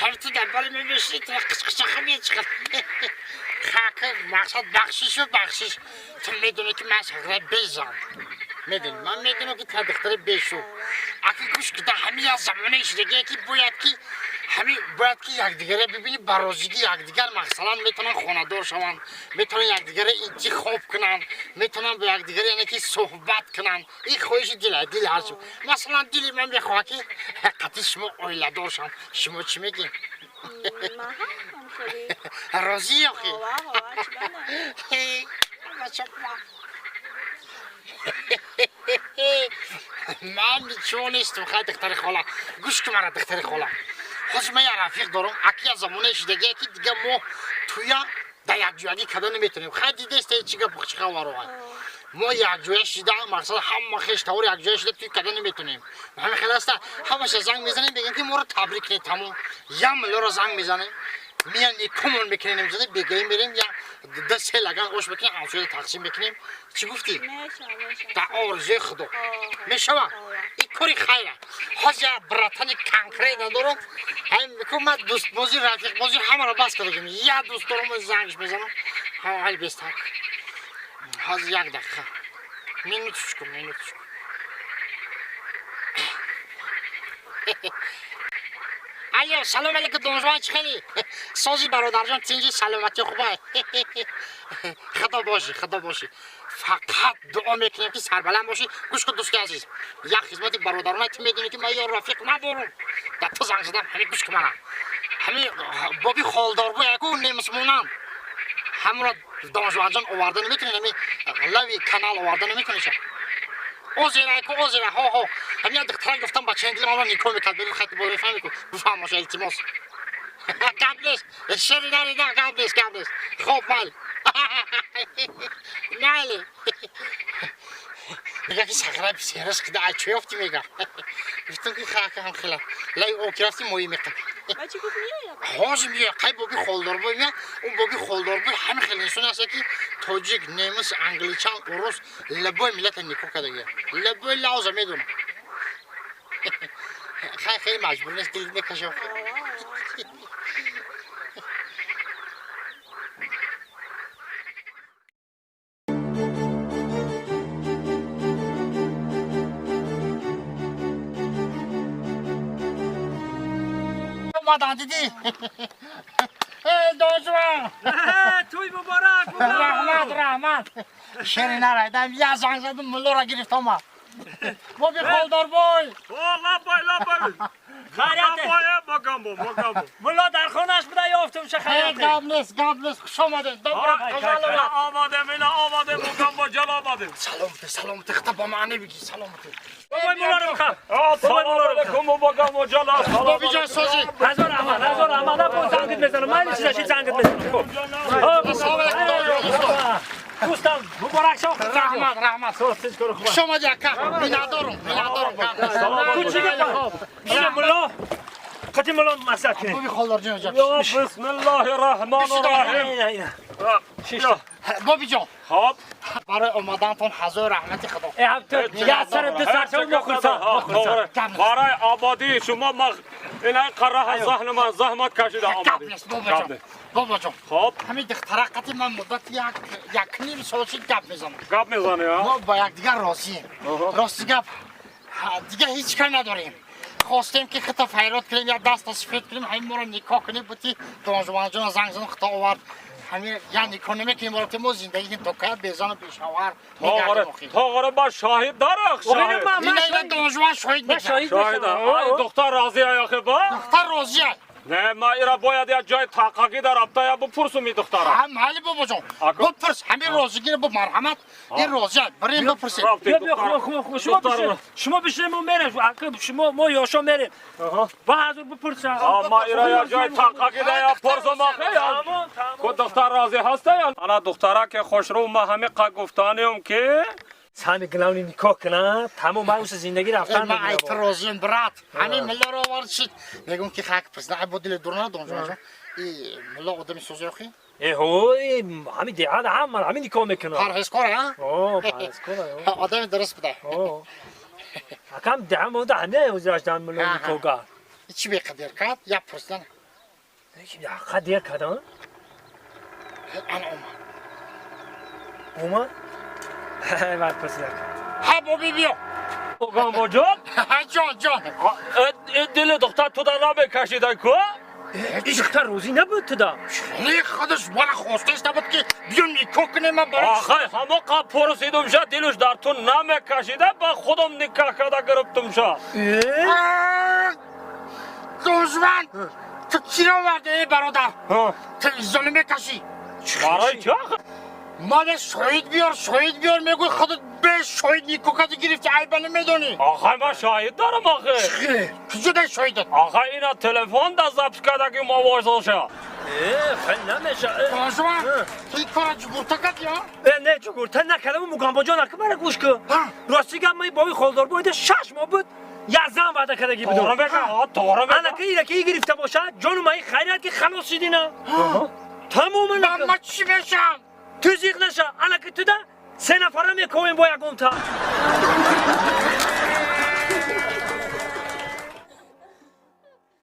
هرتی دنبال من بشی تو قشقشق میچخد خاک مقصد بخشش تو میدونی که من شغله بیزم میدونی من میدونم که تا دختر بیشو اگه گوش کده همین از زمانه ایشدگی که باید که یکدیگره ببینی برازیگی یکدیگر مثلا میتونن خانه‌دار شون میتونن یکدیگره انتخاب کنن میتونن به یکدیگر یعنی که صحبت کنن این خواهش دل هست مثلا دل من میخواد که حقیقتی شما اویله دار شم شما چی میگین؟ من هم شدی راضی آخی؟ من چون نیستم خیلی دختر خاله گوش که مرا دختر خاله خوش من یه رفیق دارم اکی از زمانه ایشدگی که دیگه ما توی در یک جویگی کده نمیتونیم خیلی دیده است چیگه بخشقه وارو ما یک جویه شده مقصد همه خیش تاور یک جویه شده توی کده نمیتونیم همه خیلی است همشه زنگ میزنیم بگیم که ما رو تبریک کنید تمام یا ملو رو زنگ میزنیم میان نیکمون بکنیم نمیزنیم بگیم بریم یا دست لگن خوش بکنیم همسوی تقسیم بکنیم چی گفتی؟ در آرزوی خدا میشوه این کاری خیره حاضر براتن کنکره ندارم همین میکنم من دوست بازی رفیق بازی همه رو بس کردیم یا دوست دارم زنگش بزنم همه حال بیستر حاضر یک دقیقه مینوتش کن ایو سلام علیکم دونجوان چخیلی سازی برادرجان تینجی سلامتی خوبه خدا باشی فقط دعا میکنیم که سربلند باشی گوش کن دوستی عزیز یک خدمت برادرانه تو میدونی که من یا رفیق ندارم در تو زنگ زدم همین گوش کن منم همین بابی خالدار بود یکو نیمسمونم همون را دونجوان آورده نمیتونی همین لوی کانال آورده نمیتونی چه اوزیره ها همین دختران گفتم بچه انگلی ما رو نیکو میکرد بریم خط بالا فهمی کن بفهم باشه التماس قبلش شری نریده قبلش خوب مال نالی میگه که سخره بسیارش که در چه افتی میگه گفتم که خاک هم خیلی لای او کرفتی مویی میکنه بچه گفت میاد هاش میگه قای بابی خالدار بود میاد اون بابی خالدار بود همه خیلی نشون است که تاجیک نیمس انگلیچان روس لبای ملت نیکو کرده لبای لازم میدونه خیلی مجبور نیست دل بکشه اومدن دیدی دوجوان توی مبارک رحمت شری نرایدم یه زنگ زدم ملو را گرفتم بابی خالدار بای لابای مگامبو ملا در خونش بوده یافتم چه خیلی قبل نیست خوش آمده آماده مگامبو جل آماده سلامت خطا با معنی بگی سلامت بابای ملا رو بخواه سلام علیکم مگامبو جل بابی جان سازی هزار احمد با زنگت بزنم من چیزاشی زنگت بزنم دوستم مبارک شو رحمت خوش آمده اکا مینادارم اینه ملا خطی ملا مسئله کنه بابی خالدار جان یا بسم الله الرحمن الرحیم بابی جان خب برای اومدنتون هزار رحمت خدا ای هفته یه سر دو سرچه مخلصه برای آبادی شما این قرار ذهن من زحمت کشیده آمدید بابا جان خب همین دخترقتی من مدت یک نیم ساعتی گپ میزنی ما با یک دیگر راضییم راستی گپ دیگه هیچ کار نداریم خواستیم که خطا فیرات کنیم یا دست سفید کنیم همین ما رو نکاح کنیم بودی دانجوان جان زنگ زن خطا آورد همین یا نکاح نمیکنیم برای ما زندگی تو که بیزن و پیشاور تا با شاهد داره شاهد این دانجوان شاهد میکنه شاهد دختر راضیه یا خبا دختر راضیه نه ما ایرا باید یک جای تحقیقی در رابطه یا بپرسم این دختره هم حالی بابا جان بپرس همین راضیگی رو با مرحمت این راضیه بریم بپرسیم شما بشین ما میریم شما ما یاشا میریم با حضور بپرسیم ما ایرا یک جای تحقیقی در یا پرسم آخه خود دختر راضی هسته یا انا دختره که خوش رو ما همه گفتانیم که سامی گلاونی نکاح کنه تمام باوس زندگی رفتن من اعتراضیم برات همین ملا رو وارد شد میگم که خاک پس نه با دل دور نه دونجوان این ملا آدمی سوزی آخی هوی همین دیاد همین نکاح میکنه پرهیز کاره ها پرهیز کنه آدم درست بده کم دعم و دهنه وزراش دان ملا نکاح چی به قدر کرد یا پرسیدن Ya kadir kadın. انا Uma? Evet pasıyak. ها بابی بیا Gambocan. جان جان Dili doktor tudana bekashida ko? İşte rozi ne bu da? نه خودش والا خواسته است بود که بیام نیکو کنیم من برای Axay hamo qab porosidum sha dilush dar tu name kashida ba khudum nikah kada giribtum sha. دوزمن تو کی رو ورده ای برادر Ha. تلویزیون میکشی Baray cha. مال شاهد بیار میگوی خودت به شاهد نیکو کردی گرفتی عیبانه میدونی Axay ma shahid daram axı. کجا ده شاهدت Axay ina telefon da zapskadagi mavazol sha. Sen ne meşa? دوزمن تو این کار جبورتا کرد یا Ne çukurta ne kadar bu gambocan hakkı bana kuşku. Ha. Rasti gammayı boyu koldor boyda şaş mı bu? Yazan vada kadar gibi Doğru dur. beka. Doğru beka. Ana ki iyi girifte boşa. Canımayı hayrat ki halos idina. Tamamen من akıl. ما چی بشم Tüz yıklaşa. Ana ki tüda. Sena para mı koyun boya gonta?